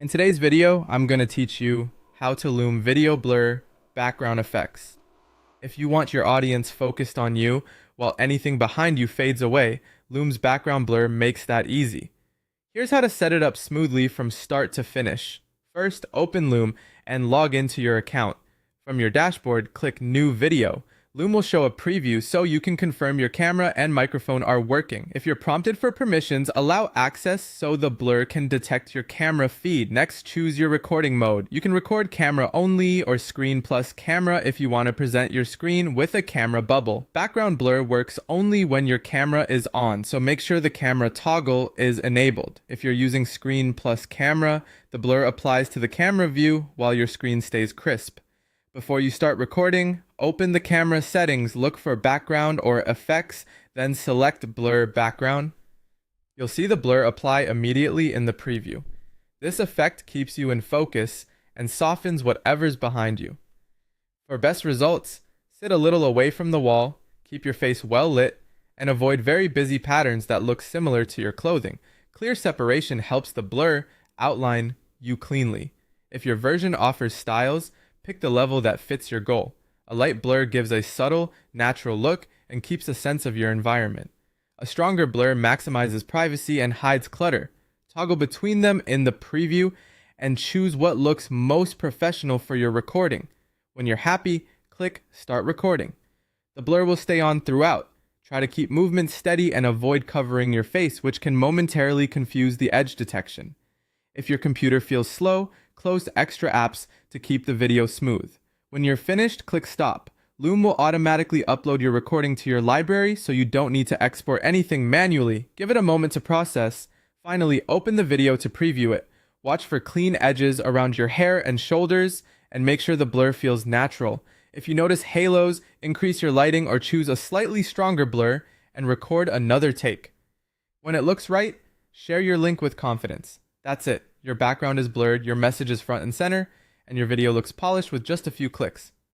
In today's video, I'm going to teach you how to Loom video blur background effects. If you want your audience focused on you while anything behind you fades away, Loom's background blur makes that easy. Here's how to set it up smoothly from start to finish. First, open Loom and log into your account. From your dashboard, click New Video. Loom will show a preview so you can confirm your camera and microphone are working. If you're prompted for permissions, allow access so the blur can detect your camera feed. Next, choose your recording mode. You can record camera only or screen plus camera if you want to present your screen with a camera bubble. Background blur works only when your camera is on, so make sure the camera toggle is enabled. If you're using screen plus camera, the blur applies to the camera view while your screen stays crisp. Before you start recording, open the camera settings, look for background or effects, then select blur background. You'll see the blur apply immediately in the preview. This effect keeps you in focus and softens whatever's behind you. For best results, sit a little away from the wall, keep your face well lit, and avoid very busy patterns that look similar to your clothing. Clear separation helps the blur outline you cleanly. If your version offers styles, pick the level that fits your goal. A light blur gives a subtle, natural look and keeps a sense of your environment. A stronger blur maximizes privacy and hides clutter. Toggle between them in the preview and choose what looks most professional for your recording. When you're happy, click Start Recording. The blur will stay on throughout. Try to keep movement steady and avoid covering your face, which can momentarily confuse the edge detection. If your computer feels slow, close extra apps to keep the video smooth. When you're finished, click Stop. Loom will automatically upload your recording to your library, so you don't need to export anything manually. Give it a moment to process. Finally, open the video to preview it. Watch for clean edges around your hair and shoulders, and make sure the blur feels natural. If you notice halos, increase your lighting or choose a slightly stronger blur, and record another take. When it looks right, share your link with confidence. That's it. Your background is blurred, your message is front and center, and your video looks polished with just a few clicks.